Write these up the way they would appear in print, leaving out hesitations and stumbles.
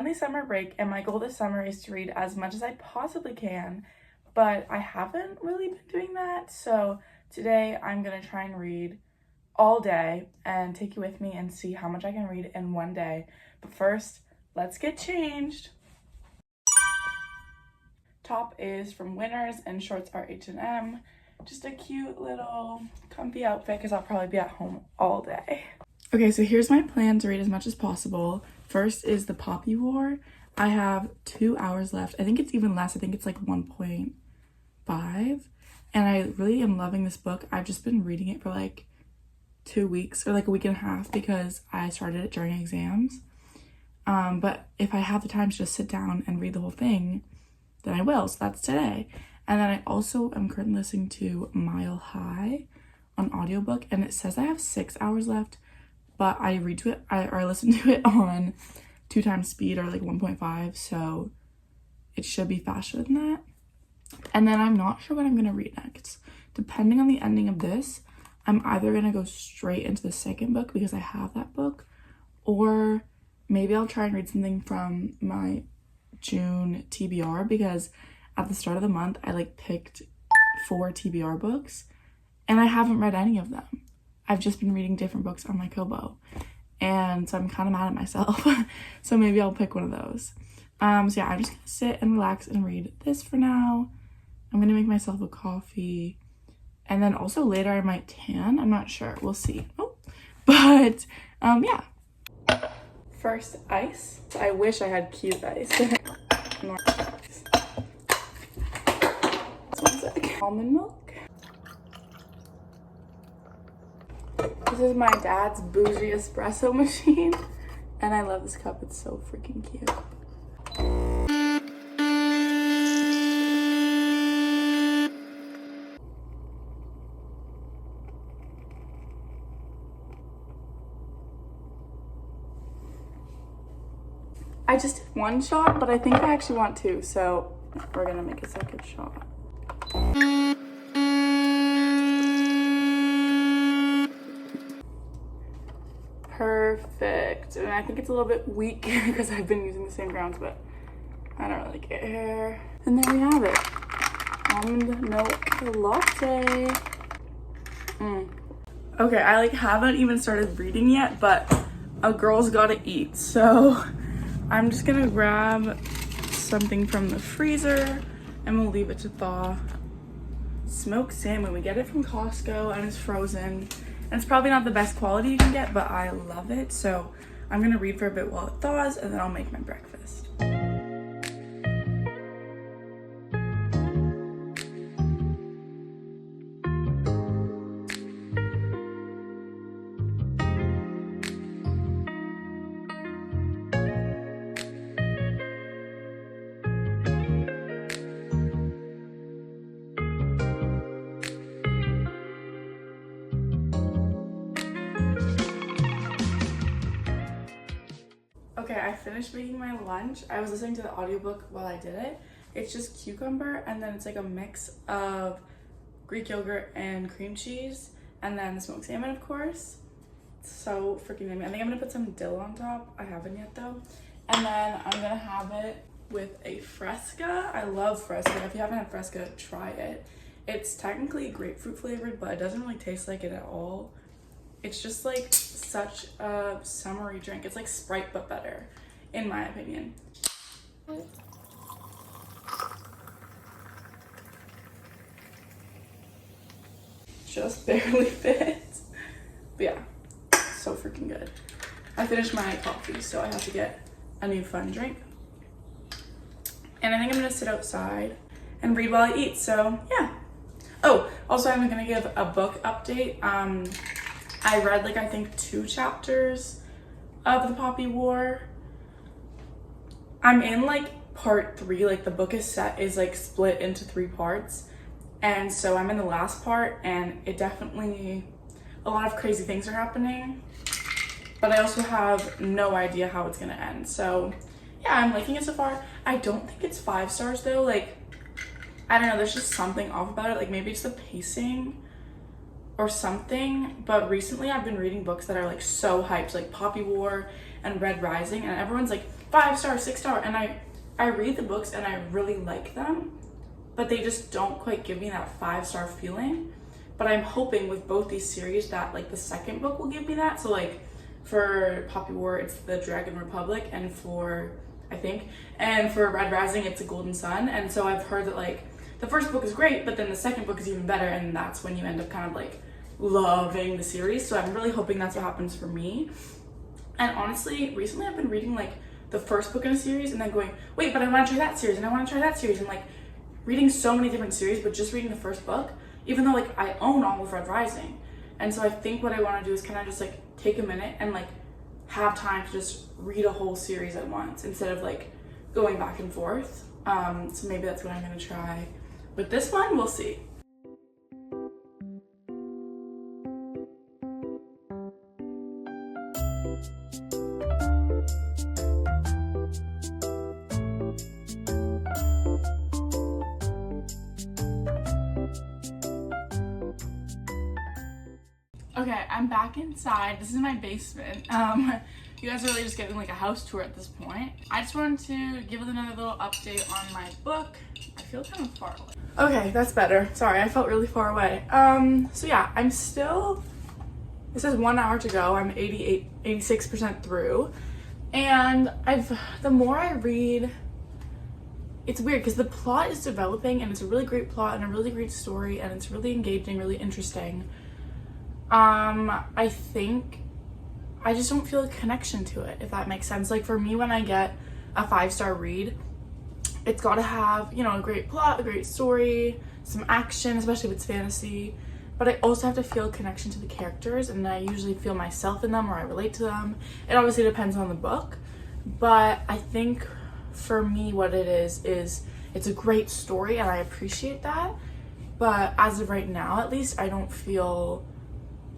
finally summer break, and my goal this summer is to read as much as I possibly can, but I haven't really been doing that. So today I'm gonna try and read all day and take you with me and see how much I can read in one day. But first, let's get changed. Top is from Winners and shorts are H&M. Just a cute little comfy outfit because I'll probably be at home all day. Okay, so here's my plan to read as much as possible. First is the Poppy War. I have 2 hours left. I think it's even less. I think it's like 1.5. And I really am loving this book. I've just been reading it for like 2 weeks or like a week and a half because I started it during exams. But if I have the time to just sit down and read the whole thing, then I will. So that's today. And then I also am currently listening to Mile High on audiobook, and it says I have 6 hours left, but I listen to it on 2 times speed or like 1.5, so it should be faster than that. And then I'm not sure what I'm gonna read next. Depending on the ending of this, I'm either gonna go straight into the second book because I have that book, or maybe I'll try and read something from my June TBR because at the start of the month I like picked 4 TBR books and I haven't read any of them. I've just been reading different books on my Kobo, and so I'm kind of mad at myself. So maybe I'll pick one of those. So yeah, I'm just gonna sit and relax and read this for now. I'm gonna make myself a coffee, and then also later I might tan. I'm not sure, we'll see. But yeah. First, ice. I wish I had cute ice. One sec. Almond milk. This is my dad's bougie espresso machine, and I love this cup. It's so freaking cute. I just did 1 shot, but I think I actually want 2, so we're gonna make a second shot. Perfect. And I think it's a little bit weak because I've been using the same grounds, but I don't really care. And there we have it. Almond milk latte. Okay, I like haven't even started reading yet, but a girl's gotta eat, so I'm just gonna grab something from the freezer and we'll leave it to thaw. Smoked salmon, we get it from Costco and it's frozen. And it's probably not the best quality you can get, but I love it. So I'm gonna read for a bit while it thaws and then I'll make my breakfast. Okay, I finished making my lunch. I was listening to the audiobook while I did it. It's just cucumber, and then it's like a mix of Greek yogurt and cream cheese, and then the smoked salmon, of course. It's so freaking yummy. I think I'm gonna put some dill on top. I haven't yet though. And then I'm gonna have it with a Fresca. I love Fresca. If you haven't had Fresca, try it. It's technically grapefruit flavored, but it doesn't really taste like it at all. It's just like such a summery drink. It's like Sprite but better, in my opinion. Just barely fits. But yeah, so freaking good. I finished my coffee, so I have to get a new fun drink. And I think I'm gonna sit outside and read while I eat, so yeah. Oh, also I'm gonna give a book update. I read like I think 2 chapters of the Poppy War. I'm in like part 3, like the book is like split into 3 parts. And so I'm in the last part and it definitely, a lot of crazy things are happening. But I also have no idea how it's gonna end. So yeah, I'm liking it so far. I don't think it's 5 stars though. Like, I don't know, there's just something off about it. Like maybe it's the pacing. or something, but recently I've been reading books that are like so hyped, like Poppy War and Red Rising, and everyone's like 5-star, 6-star, and I read the books and I really like them, but they just don't quite give me that 5-star feeling. But I'm hoping with both these series that like the second book will give me that. So like for Poppy War, it's the Dragon Republic, and for Red Rising, it's a Golden Sun. And so I've heard that like the first book is great, but then the second book is even better, and that's when you end up kind of like loving the series. So I'm really hoping that's what happens for me. And honestly, recently I've been reading like the first book in a series and then going, wait, but I want to try that series and I want to try that series, and like reading so many different series, but just reading the first book, even though like I own all of Red Rising. And so I think what I want to do is kind of just like take a minute and like have time to just read a whole series at once instead of like going back and forth. So maybe that's what I'm going to try with this one. We'll see. Okay, I'm back inside. This is my basement. You guys are really just getting like a house tour at this point. I just wanted to give another little update on my book. I feel kind of far away. Okay, that's better. Sorry, I felt really far away. So yeah, I'm still, it says 1 hour to go. I'm 86% through. And the more I read, it's weird because the plot is developing and it's a really great plot and a really great story and it's really engaging, really interesting. I think I just don't feel a connection to it, if that makes sense. Like for me, when I get a 5-star read, it's got to have, you know, a great plot, a great story, some action, especially if it's fantasy, but I also have to feel a connection to the characters, and I usually feel myself in them or I relate to them. It obviously depends on the book, but I think for me what it is it's a great story and I appreciate that, but as of right now at least I don't feel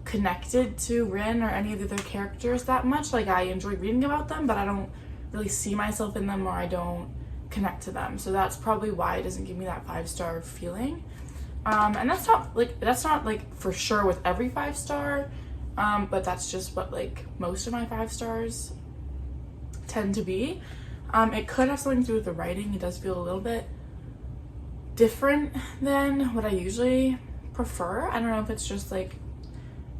connected to Rin or any of the other characters that much. Like I enjoy reading about them, but I don't really see myself in them or I don't connect to them. So that's probably why it doesn't give me that 5-star feeling. And that's not like for sure with every 5-star, but that's just what like most of my 5 stars tend to be. It could have something to do with the writing. It does feel a little bit different than what I usually prefer. I don't know if it's just like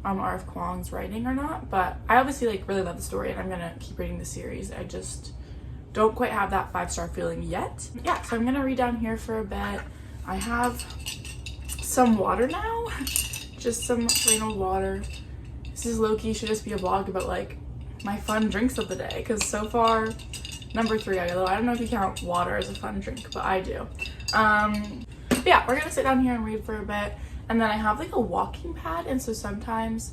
R.F. Kuang's writing or not, but I obviously like really love the story and I'm gonna keep reading the series. I just don't quite have that 5-star feeling yet. Yeah, so I'm gonna read down here for a bit. I have some water now, just some plain old water. This is low-key should just be a vlog about like my fun drinks of the day, because so far number 3, although I don't know if you count water as a fun drink, but I do. But yeah, we're gonna sit down here and read for a bit. And then I have like a walking pad, and so sometimes,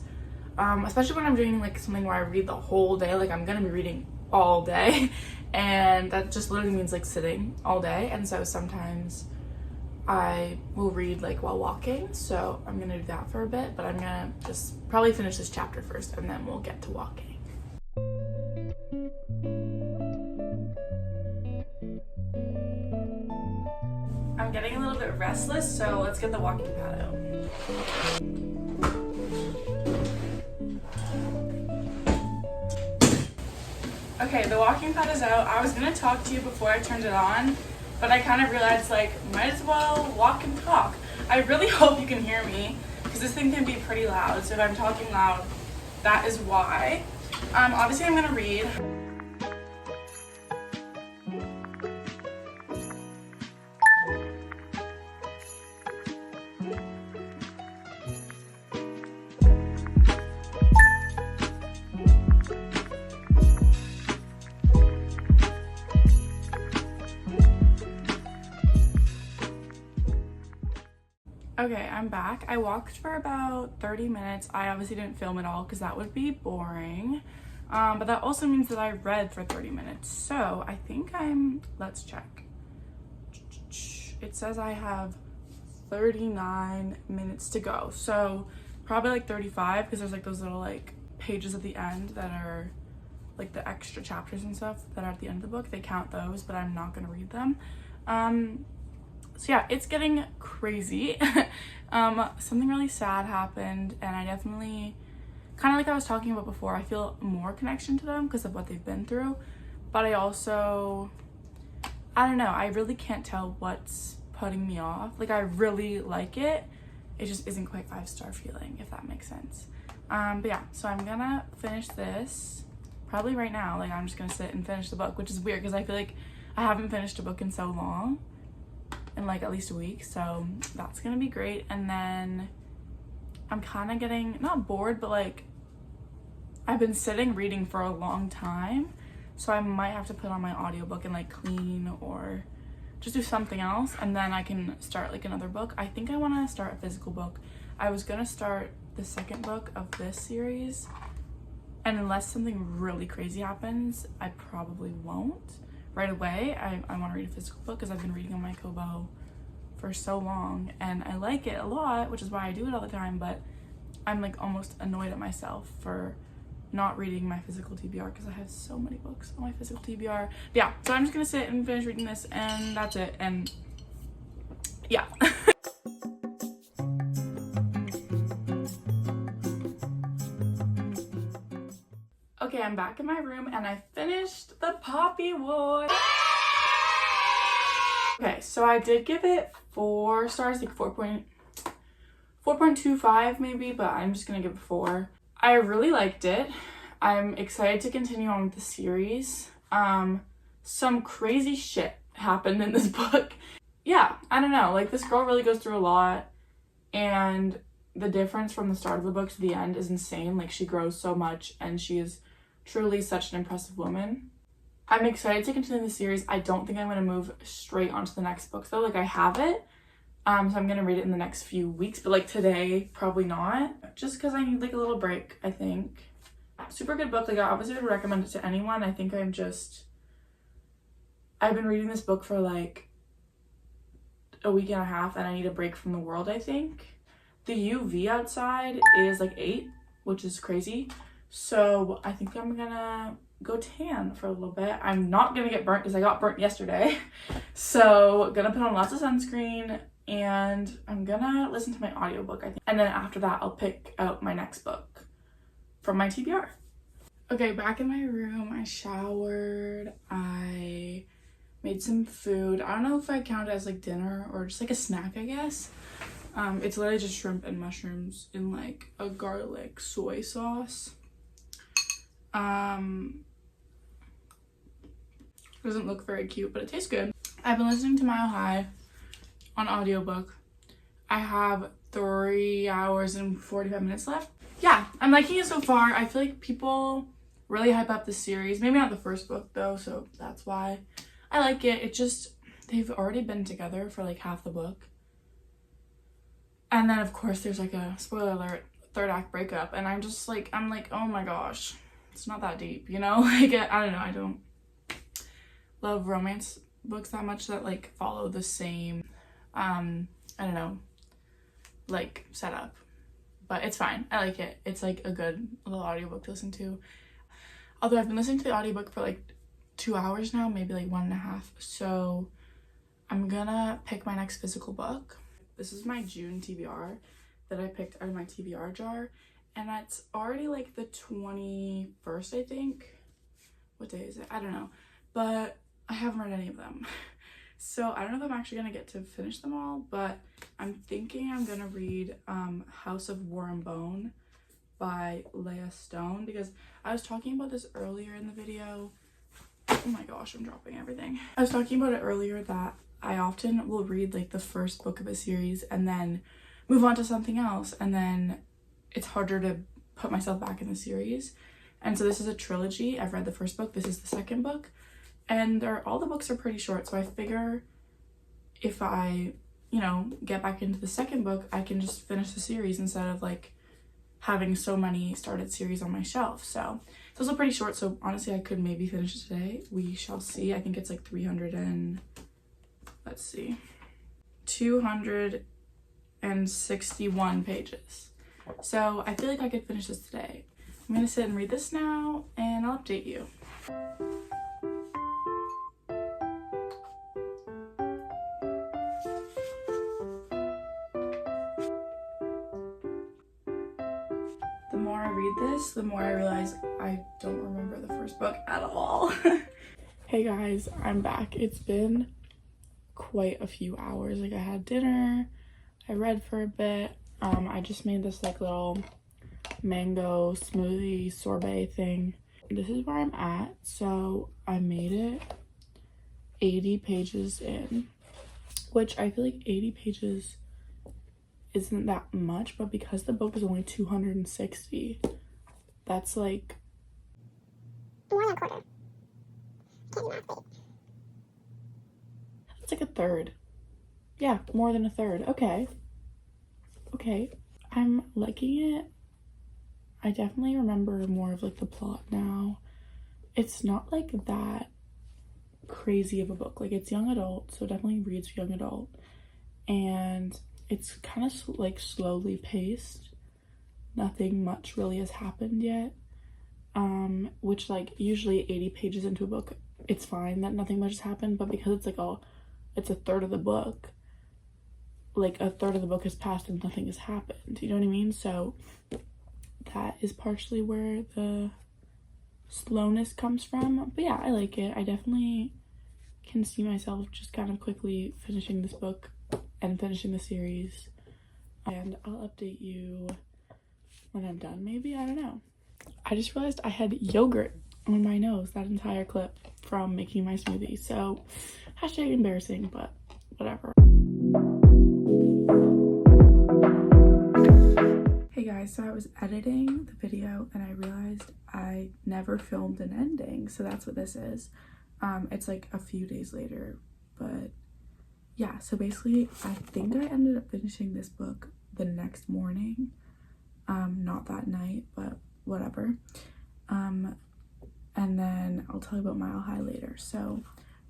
especially when I'm doing like something where I read the whole day, like I'm gonna be reading all day, and that just literally means like sitting all day, and so sometimes I will read like while walking, so I'm gonna do that for a bit, but I'm gonna just probably finish this chapter first and then we'll get to walking. I'm getting a little bit restless, so let's get the walking pad out. Okay, the walking pad is out. I was gonna talk to you before I turned it on, but I kind of realized like might as well walk and talk. I really hope you can hear me because this thing can be pretty loud, so if I'm talking loud, that is why. Obviously I'm gonna read. Okay, I'm back. I walked for about 30 minutes. I obviously didn't film it all because that would be boring. But that also means that I read for 30 minutes. So I think let's check. It says I have 39 minutes to go. So probably like 35 because there's like those little like pages at the end that are like the extra chapters and stuff that are at the end of the book. They count those, but I'm not gonna read them. So yeah, it's getting crazy. Something really sad happened, and I definitely, kind of like I was talking about before, I feel more connection to them because of what they've been through. But I also, I don't know, I really can't tell what's putting me off. Like, I really like it. It just isn't quite 5-star feeling, if that makes sense. But yeah, so I'm gonna finish this probably right now. Like, I'm just gonna sit and finish the book, which is weird because I feel like I haven't finished a book in so long, in like at least a week. So that's gonna be great. And then I'm kind of getting, not bored, but like I've been sitting reading for a long time. So I might have to put on my audiobook and like clean or just do something else, and then I can start like another book. I think I want to start a physical book. I was gonna start the second book of this series, and unless something really crazy happens, I probably won't right away. I want to read a physical book because I've been reading on my Kobo for so long and I like it a lot, which is why I do it all the time, but I'm like almost annoyed at myself for not reading my physical TBR because I have so many books on my physical TBR. But yeah, so I'm just gonna sit and finish reading this, and that's it. And yeah. Okay, I'm back in my room and I finished The Poppy War. Okay, so I did give it 4 stars, like 4.25 maybe, but I'm just gonna give it 4. I really liked it. I'm excited to continue on with the series. Some crazy shit happened in this book. Yeah, I don't know, like this girl really goes through a lot, and the difference from the start of the book to the end is insane. Like, she grows so much and she is truly such an impressive woman. I'm excited to continue the series. I don't think I'm going to move straight onto the next book though. Like, I have it. So I'm going to read it in the next few weeks, but like today, probably not. Just because I need like a little break, I think. Super good book. Like, I obviously would recommend it to anyone. I think I've been reading this book for like a week and a half and I need a break from the world, I think. The UV outside is like 8, which is crazy. So I think I'm gonna go tan for a little bit. I'm not gonna get burnt because I got burnt yesterday. So gonna put on lots of sunscreen, and I'm gonna listen to my audiobook, I think. And then after that, I'll pick out my next book from my TBR. Okay, back in my room, I showered, I made some food. I don't know if I count it as like dinner or just like a snack, I guess. It's literally just shrimp and mushrooms in like a garlic soy sauce. Doesn't look very cute, but it tastes good. I've been listening to Mile High on audiobook. I have 3 hours and 45 minutes left. Yeah, I'm liking it so far. I feel like people really hype up the series. Maybe not the first book though, so that's why I like it. It just, they've already been together for like half the book. And then of course there's like a, spoiler alert, 3rd act breakup, and I'm like, oh my gosh, it's not that deep, you know? Like, I don't know, I don't love romance books that much that like follow the same, I don't know, like setup. But it's fine, I like it. It's like a good little audiobook to listen to. Although I've been listening to the audiobook for like 2 hours now, maybe like 1.5. So I'm gonna pick my next physical book. This is my June TBR that I picked out of my TBR jar, and that's already like the 21st, I think. What day is it? I don't know, but I haven't read any of them. So I don't know if I'm actually gonna get to finish them all, but I'm thinking I'm gonna read House of War and Bone by Leah Stone, because I was talking about this earlier in the video. Oh my gosh, I'm dropping everything. I was talking about it earlier that I often will read like the first book of a series and then move on to something else, and then it's harder to put myself back in the series. And so this is a trilogy. I've read the first book, this is the second book, and all the books are pretty short, so I figure if I, you know, get back into the second book, I can just finish the series instead of like having so many started series on my shelf. So it's also pretty short, so honestly I could maybe finish it today. We shall see. I think it's like 261 pages. So I feel like I could finish this today. I'm gonna sit and read this now and I'll update you. this, the more I realize I don't remember the first book at all. Hey guys, I'm back. It's been quite a few hours. Like, I had dinner, I read for a bit. I just made this like little mango smoothie sorbet thing. This is where I'm at. So I made it 80 pages in, which I feel like 80 pages isn't that much, but because the book is only 260, that's like more than a quarter. Can't do math, wait. It's like a third. Yeah, more than a third. Okay. I'm liking it. I definitely remember more of like the plot now. It's not like that crazy of a book. Like, it's young adult, so definitely reads young adult. And it's kind of like slowly paced. Nothing much really has happened yet. Which, like, usually 80 pages into a book, it's fine that nothing much has happened, but because it's like it's a third of the book, like a third of the book has passed and nothing has happened, you know what I mean? So that is partially where the slowness comes from. But yeah, I like it. I definitely can see myself just kind of quickly finishing this book and finishing the series, and I'll update you when I'm done, maybe. I don't know. I just realized I had yogurt on my nose that entire clip from making my smoothie, so hashtag embarrassing, but whatever. Hey guys, so I was editing the video and I realized I never filmed an ending, so that's what this is. It's like a few days later, but yeah, so basically I think I ended up finishing this book the next morning, not that night, but whatever. And then I'll tell you about Mile High later. So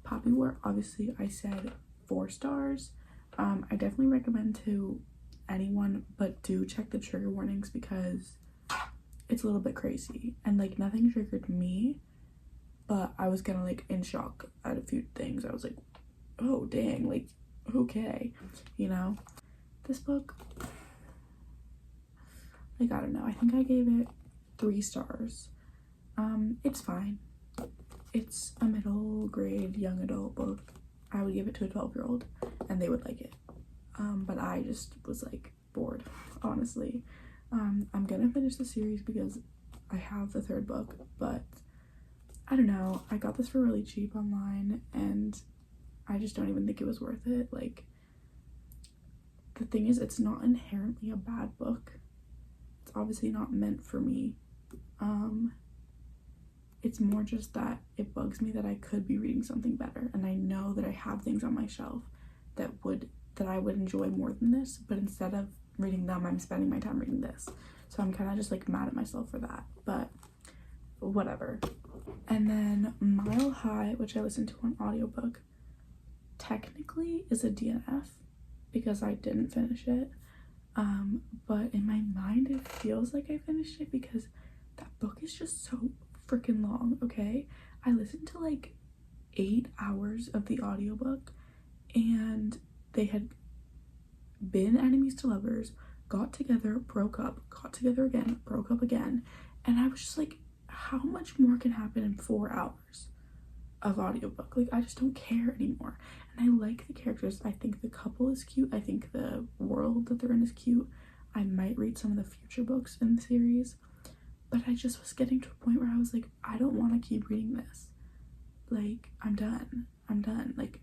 Poppy War, obviously I said 4 stars. I definitely recommend to anyone, but do check the trigger warnings because it's a little bit crazy, and like nothing triggered me, but I was kind of like in shock at a few things. I was like, oh dang, like okay, you know. This book, like, I don't know, I think I gave it 3 stars. It's fine. It's a middle grade young adult book. I would give it to a 12-year-old and they would like it. But I just was like bored, honestly. I'm gonna finish the series because I have the 3rd book, but I don't know, I got this for really cheap online and I just don't even think it was worth it. Like, the thing is, it's not inherently a bad book. It's obviously not meant for me. It's more just that it bugs me that I could be reading something better, and I know that I have things on my shelf that I would enjoy more than this, but instead of reading them, I'm spending my time reading this. So I'm kind of just like mad at myself for that, but whatever. And then Mile High, which I listened to on audiobook, technically is a DNF because I didn't finish it. But in my mind it feels like I finished it because that book is just so freaking long, okay? I listened to like 8 hours of the audiobook, and they had been enemies to lovers, got together, broke up, got together again, broke up again, and I was just like, how much more can happen in 4 hours of audiobook? Like, I just don't care anymore. And I like the characters. I think the couple is cute. I think the world that they're in is cute. I might read some of the future books in the series, but I just was getting to a point where I was like, I don't want to keep reading this. Like, I'm done, like,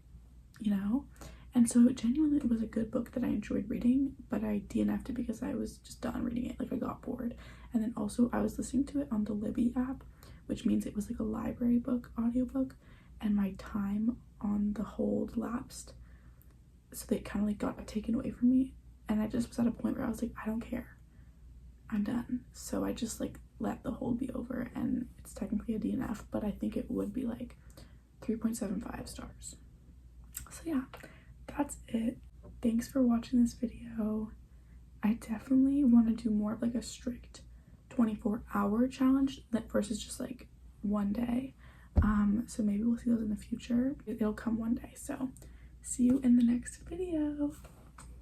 you know? And so genuinely it was a good book that I enjoyed reading, but I DNF'd it because I was just done reading it. Like, I got bored. And then also I was listening to it on the Libby app, which means it was like a library book audiobook, and my time on the hold lapsed, so they kind of like got taken away from me, and I just was at a point where I was like, I don't care, I'm done. So I just like let the hold be over, and it's technically a DNF, but I think it would be like 3.75 stars. So yeah, that's it. Thanks for watching this video. I definitely want to do more of like a strict 24-hour challenge versus just like one day. So maybe we'll see those in the future. It'll come one day. So see you in the next video.